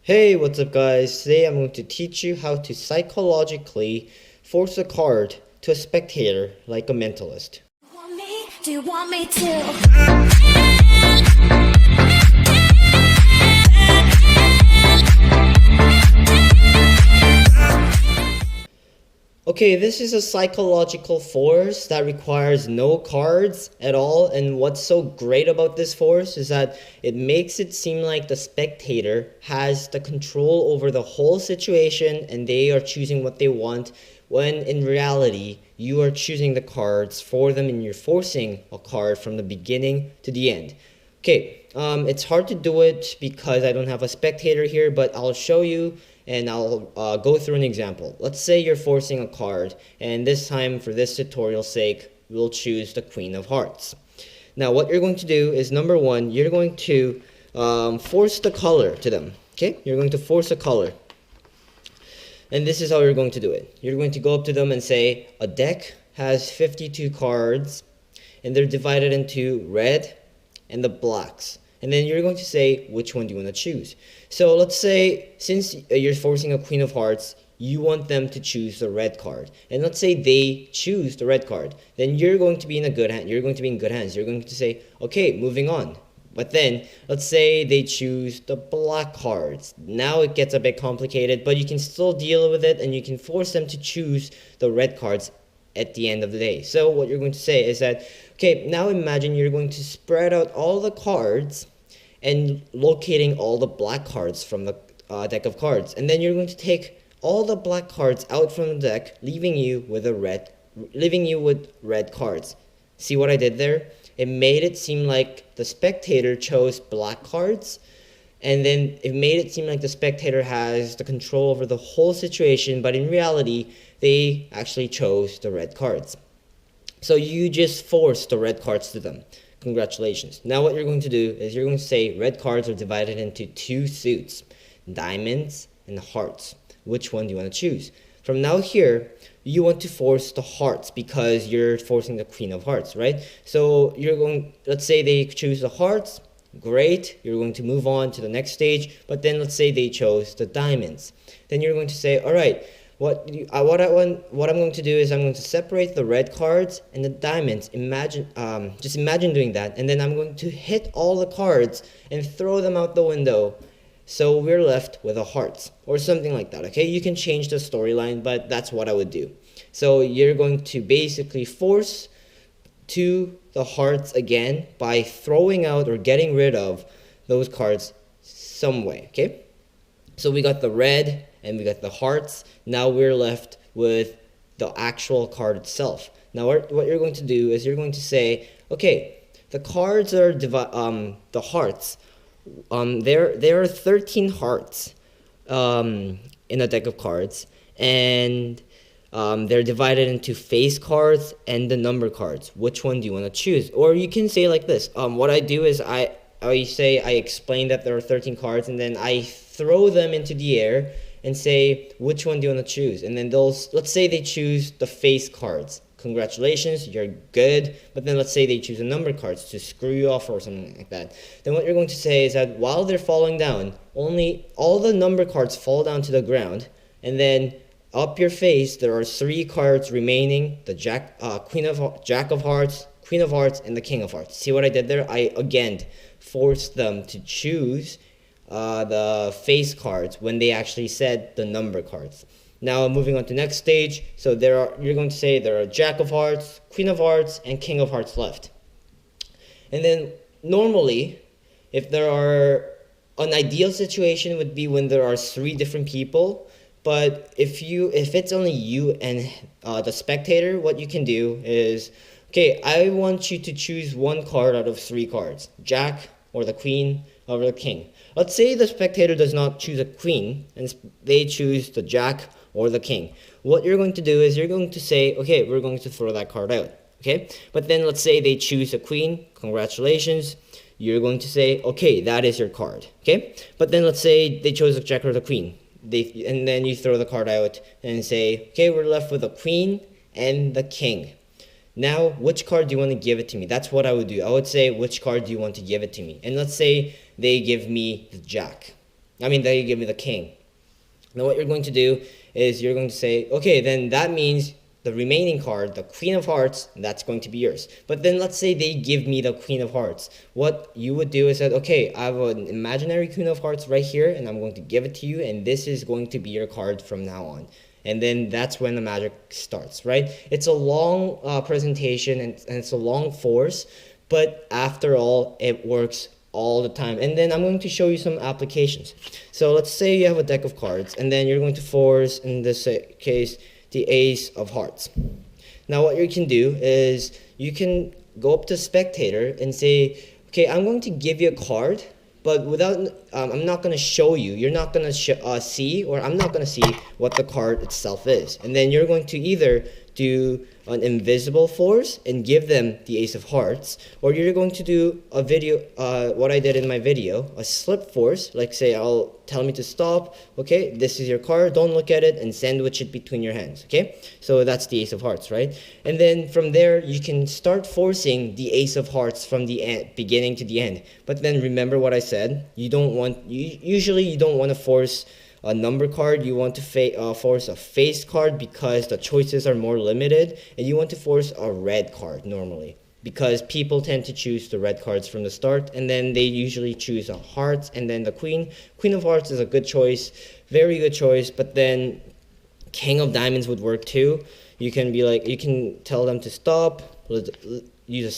Hey, what's up guys? Today I'm going to teach you how to psychologically force a card to a spectator like a mentalist. Do you want me to? Okay, this is a psychological force that requires no cards at all, and what's so great about this force is that it makes it seem like the spectator has the control over the whole situation and they are choosing what they want, when in reality you are choosing the cards for them and you're forcing a card from the beginning to the end. Okay, it's hard to do it because I don't have a spectator here, but I'll show you and I'll go through an example. Let's say you're forcing a card, and this time for this tutorial's sake, we'll choose the Queen of Hearts. Now what you're going to do is, number one, you're going to force the color to them. Okay, you're going to force a color. And this is how you're going to do it. You're going to go up to them and say, a deck has 52 cards, and they're divided into red and the blacks. And then you're going to say, which one do you want to choose? So let's say, since you're forcing a Queen of Hearts, you want them to choose the red card. And let's say they choose the red card. Then you're going to be in a good hand. You're going to be in good hands. You're going to say, okay, moving on. But then, let's say they choose the black cards. Now it gets a bit complicated, but you can still deal with it and you can force them to choose the red cards at the end of the day. So what you're going to say is that, okay, now imagine you're going to spread out all the cards and locating all the black cards from the deck of cards. And then you're going to take all the black cards out from the deck, leaving you with red cards. See what I did there? It made it seem like the spectator chose black cards, and then it made it seem like the spectator has the control over the whole situation, but in reality, they actually chose the red cards. So you just forced the red cards to them. Congratulations. Now what you're going to do is you're going to say red cards are divided into two suits, diamonds and hearts. Which one do you want to choose? From now here, you want to force the hearts because you're forcing the Queen of Hearts, right? So let's say they choose the hearts, great, you're going to move on to the next stage, but then let's say they chose the diamonds. Then you're going to say, all right, what I'm going to do is I'm going to separate the red cards and the diamonds. Just imagine doing that, and then I'm going to hit all the cards and throw them out the window. So we're left with a hearts or something like that, okay? You can change the storyline, but that's what I would do. So you're going to basically force to the hearts again by throwing out or getting rid of those cards some way, okay? So we got the red and we got the hearts. Now we're left with the actual card itself. Now what you're going to do is you're going to say, okay, the cards are the hearts. There are 13 hearts in a deck of cards, and they're divided into face cards and the number cards. Which one do you want to choose? Or you can say like this. What I do is I explain that there are 13 cards, and then I throw them into the air and say, which one do you want to choose? And then let's say they choose the face cards. Congratulations, you're good. But then let's say they choose the number cards to screw you off or something like that. Then what you're going to say is that while they're falling down, only all the number cards fall down to the ground, and then up your face there are 3 cards remaining: the Jack of Hearts, Queen of Hearts, and the King of Hearts. See what I did there? I again forced them to choose the face cards when they actually said the number cards. Now moving on to next stage. So you're going to say there are Jack of Hearts, Queen of Hearts, and King of Hearts left. And then normally, if there are, an ideal situation would be when there are 3 different people. But if it's only you and the spectator, what you can do is, okay, I want you to choose 1 card out of 3 cards, Jack or the Queen or the King. Let's say the spectator does not choose a Queen and they choose the Jack or the King. What you're going to do is you're going to say, okay, we're going to throw that card out, okay? But then let's say they choose a Queen. Congratulations. You're going to say, okay, that is your card, okay? But then let's say they chose the Jack or the Queen. And then you throw the card out and say, okay, we're left with a Queen and the King. Now, which card do you want to give it to me? That's what I would do. I would say, which card do you want to give it to me? And let's say they give me the Jack. They give me the king. Now what you're going to do is you're going to say, okay, then that means the remaining card, the Queen of Hearts, that's going to be yours. But then let's say they give me the Queen of Hearts. What you would do is that, okay, I have an imaginary Queen of Hearts right here, and I'm going to give it to you, and this is going to be your card from now on. And then that's when the magic starts, right? It's a long presentation, and it's a long force, but after all, it works all the time. And then I'm going to show you some applications. So let's say you have a deck of cards, and then you're going to force, in this case, the Ace of Hearts. Now what you can do is you can go up to spectator and say, okay, I'm going to give you a card, but I'm not going to show you. You're not going to see, or I'm not going to see what the card itself is. And then you're going to either do an invisible force and give them the Ace of Hearts, or you're going to do a video, what I did in my video, a slip force, like say I'll tell me to stop, okay, this is your card, don't look at it, and sandwich it between your hands, okay? So that's the Ace of Hearts, right? And then from there, you can start forcing the Ace of Hearts from the beginning to the end. But then remember what I said, usually you don't want to force a number card, you want to force a face card because the choices are more limited, and you want to force a red card normally because people tend to choose the red cards from the start, and then they usually choose a hearts, and then the Queen of Hearts is a good choice, very good choice. But then King of Diamonds would work too. You can tell them to stop, use a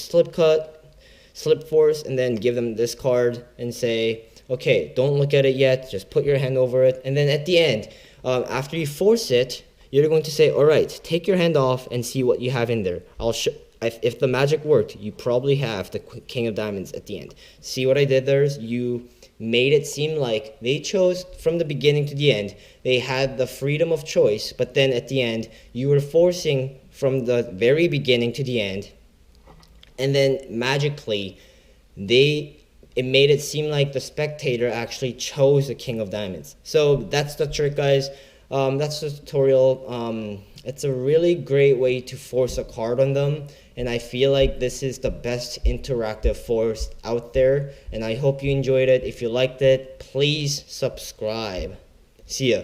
slip force, and then give them this card and say, okay, don't look at it yet, just put your hand over it. And then at the end, after you force it, you're going to say, all right, take your hand off and see what you have in there. If the magic worked, you probably have the King of Diamonds at the end. See what I did there? You made it seem like they chose from the beginning to the end. They had the freedom of choice, but then at the end, you were forcing from the very beginning to the end. And then magically, it made it seem like the spectator actually chose the King of Diamonds. So that's the trick, guys. That's the tutorial. It's a really great way to force a card on them, and I feel like this is the best interactive force out there, and I hope you enjoyed it. If you liked it, please subscribe. See ya.